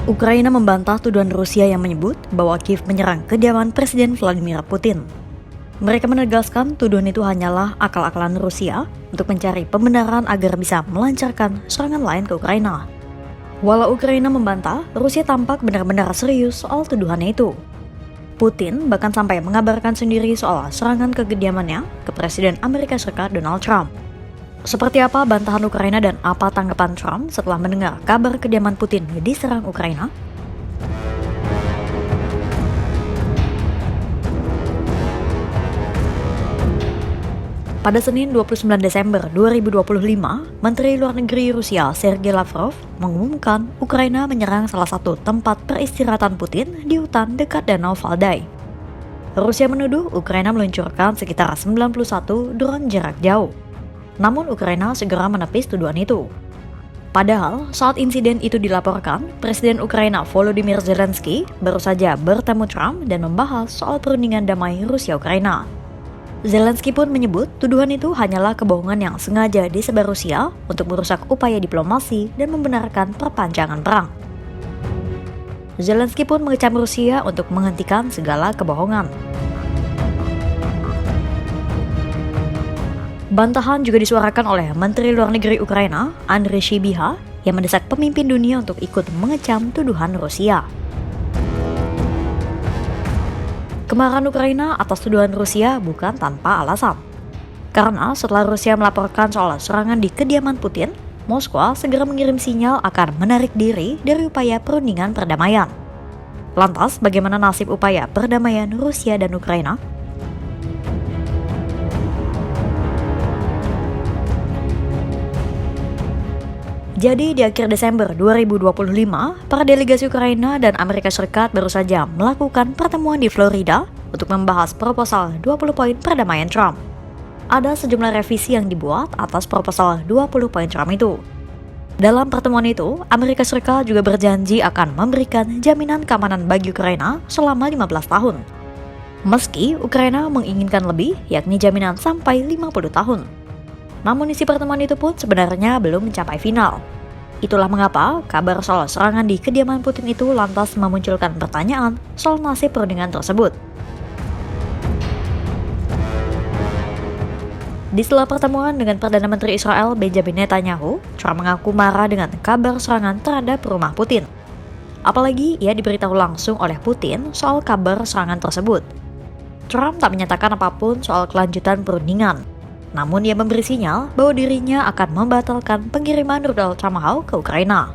Ukraina membantah tuduhan Rusia yang menyebut bahwa Kiev menyerang kediaman Presiden Vladimir Putin. Mereka menegaskan tuduhan itu hanyalah akal-akalan Rusia untuk mencari pembenaran agar bisa melancarkan serangan lain ke Ukraina. Walau Ukraina membantah, Rusia tampak benar-benar serius soal tuduhannya itu. Putin bahkan sampai mengabarkan sendiri soal serangan ke kediamannya ke Presiden Amerika Serikat Donald Trump. Seperti apa bantahan Ukraina dan apa tanggapan Trump setelah mendengar kabar kediaman Putin diserang Ukraina? Pada Senin 29 Desember 2025, Menteri Luar Negeri Rusia Sergei Lavrov mengumumkan Ukraina menyerang salah satu tempat peristirahatan Putin di hutan dekat Danau Valdai. Rusia menuduh Ukraina meluncurkan sekitar 91 drone jarak jauh. Namun Ukraina segera menepis tuduhan itu. Padahal saat insiden itu dilaporkan, Presiden Ukraina Volodymyr Zelensky baru saja bertemu Trump dan membahas soal perundingan damai Rusia-Ukraina. Zelensky pun menyebut tuduhan itu hanyalah kebohongan yang sengaja disebar Rusia untuk merusak upaya diplomasi dan membenarkan perpanjangan perang. Zelensky pun mengecam Rusia untuk menghentikan segala kebohongan. Bantahan juga disuarakan oleh Menteri Luar Negeri Ukraina, Andriy Sybiha, yang mendesak pemimpin dunia untuk ikut mengecam tuduhan Rusia. Kemarahan Ukraina atas tuduhan Rusia bukan tanpa alasan. Karena setelah Rusia melaporkan soal serangan di kediaman Putin, Moskwa segera mengirim sinyal akan menarik diri dari upaya perundingan perdamaian. Lantas, bagaimana nasib upaya perdamaian Rusia dan Ukraina? Jadi di akhir Desember 2025, para delegasi Ukraina dan Amerika Serikat baru saja melakukan pertemuan di Florida untuk membahas proposal 20 poin perdamaian Trump. Ada sejumlah revisi yang dibuat atas proposal 20 poin Trump itu. Dalam pertemuan itu, Amerika Serikat juga berjanji akan memberikan jaminan keamanan bagi Ukraina selama 15 tahun. Meski Ukraina menginginkan lebih, yakni jaminan sampai 50 tahun. Namun isi pertemuan itu pun sebenarnya belum mencapai final. Itulah mengapa kabar soal serangan di kediaman Putin itu lantas memunculkan pertanyaan soal nasib perundingan tersebut. Di sela pertemuan dengan Perdana Menteri Israel Benjamin Netanyahu, Trump mengaku marah dengan kabar serangan terhadap rumah Putin. Apalagi ia diberitahu langsung oleh Putin soal kabar serangan tersebut. Trump tak menyatakan apapun soal kelanjutan perundingan. Namun ia memberi sinyal bahwa dirinya akan membatalkan pengiriman rudal Tomahawk ke Ukraina.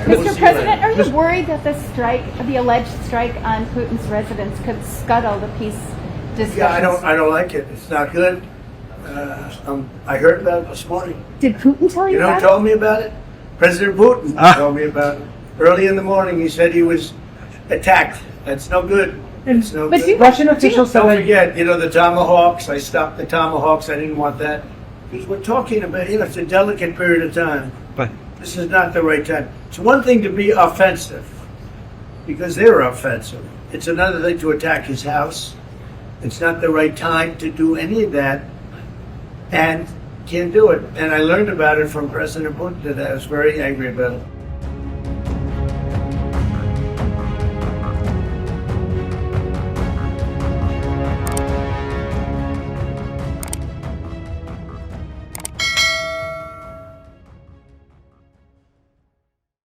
Mr. President, are you worried that the alleged strike on Putin's residence could scuttle the peace discussions? Yeah, I don't like it. It's not good. I heard about it this morning. Did Putin tell you know about who told me about it? President Putin told me about it. Early in the morning, he said he was attacked. That's no good. It's no But good. Russian officials Don't forget, the Tomahawks. I stopped the Tomahawks. I didn't want that. Because we're talking about, it's a delicate period of time. But This is not the right time. It's one thing to be offensive, because they're offensive. It's another thing to attack his house. It's not the right time to do any of that, and can't do it. And I learned about it from President Putin, that I was very angry about it.